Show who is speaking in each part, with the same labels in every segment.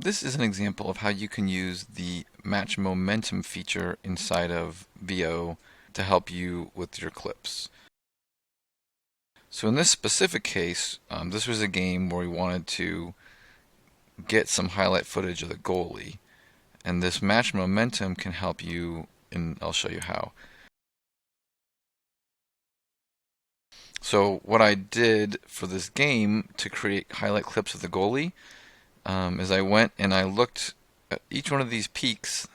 Speaker 1: This is an example of how you can use the match momentum feature inside of VO to help you with your clips. So in this specific case, this was a game where we wanted to get some highlight footage of the goalie, and this match momentum can help you, and I'll show you how. So what I did for this game to create highlight clips of the goalie is I went and I looked at each one of these peaks.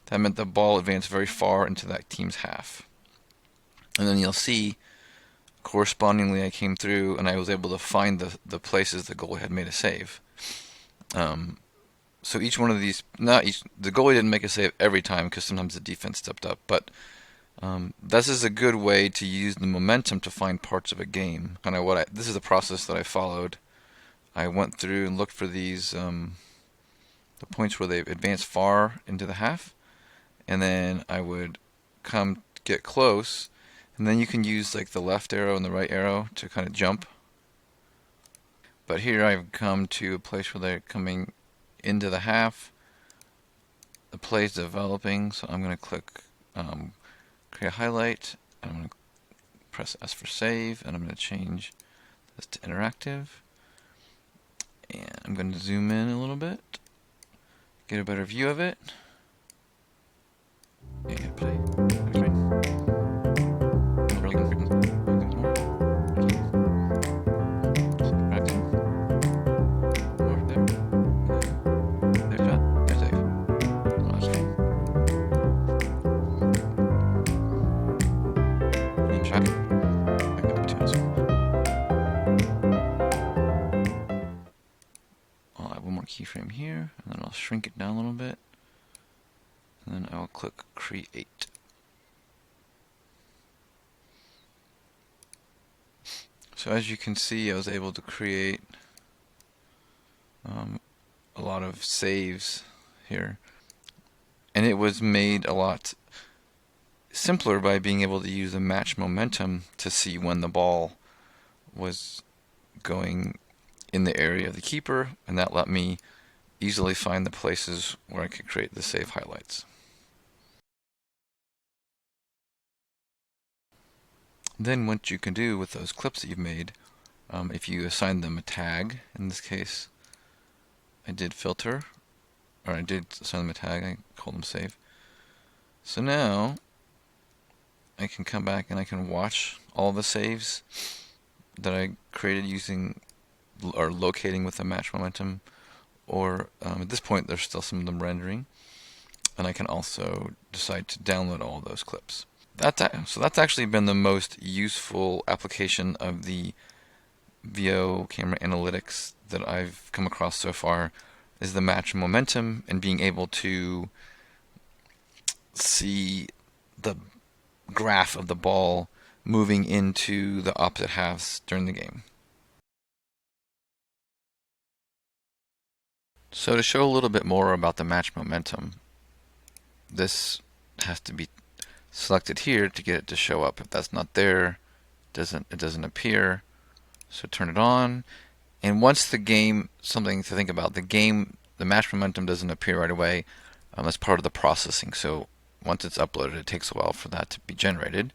Speaker 1: That meant the ball advanced very far into that team's half. And then you'll see, correspondingly, I came through and I was able to find the places the goalie had made a save. So each one of these, the goalie didn't make a save every time because sometimes the defense stepped up, but this is a good way to use the momentum to find parts of a game. This is the process that I followed. I went through and looked for these the points where they've advanced far into the half, and then I would come get close, and then you can use like the left arrow and the right arrow to kind of jump. But here I've come to a place where they're coming into the half. The play is developing, so I'm going to click create a highlight, and I'm going to press S for save, and I'm going to change this to interactive. And I'm going to zoom in a little bit, get a better view of it. And play. I'll add one more keyframe here, and then I'll shrink it down a little bit, and then I'll click Create. So as you can see, I was able to create a lot of saves here, and it was made a lot simpler by being able to use the match momentum to see when the ball was going in the area of the keeper, and that let me easily find the places where I could create the save highlights. Then what you can do with those clips that you've made, if you assign them a tag, in this case I did filter, or I did assign them a tag, I called them save. So now I can come back and I can watch all the saves that I created using or locating with the match momentum, or at this point there's still some of them rendering, and I can also decide to download all those clips. So that's actually been the most useful application of the VO camera analytics that I've come across so far, is the match momentum and being able to see the graph of the ball moving into the opposite halves during the game. So to show a little bit more about the match momentum, this has to be selected here to get it to show up. If that's not there, it doesn't appear. So turn it on, and once the game, something to think about, the match momentum doesn't appear right away. That's part of the processing. So once it's uploaded, it takes a while for that to be generated.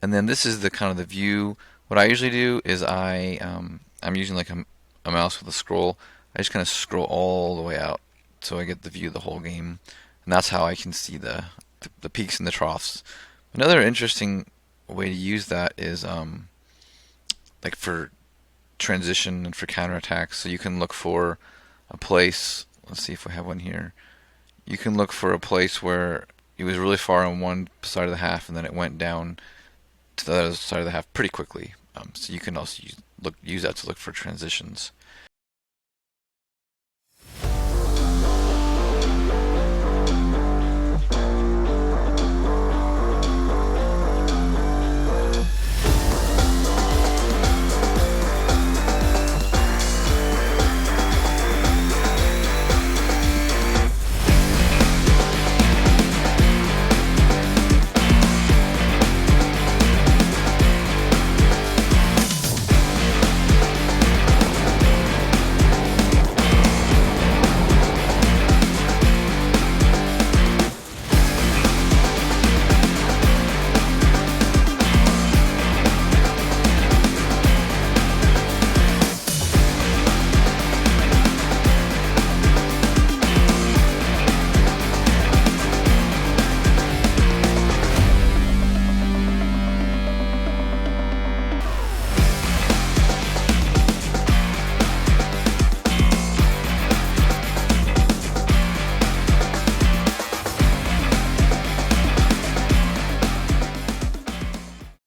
Speaker 1: And then this is the kind of the view. What I usually do is I'm using like a mouse with a scroll. I just kind of scroll all the way out so I get the view of the whole game, and that's how I can see the peaks and the troughs. Another interesting way to use that is like for transition and for counterattacks. So you can look for a place. Let's see if we have one here. You can look for a place where it was really far on one side of the half, and then it went down to the other side of the half pretty quickly. So you can also use that to look for transitions.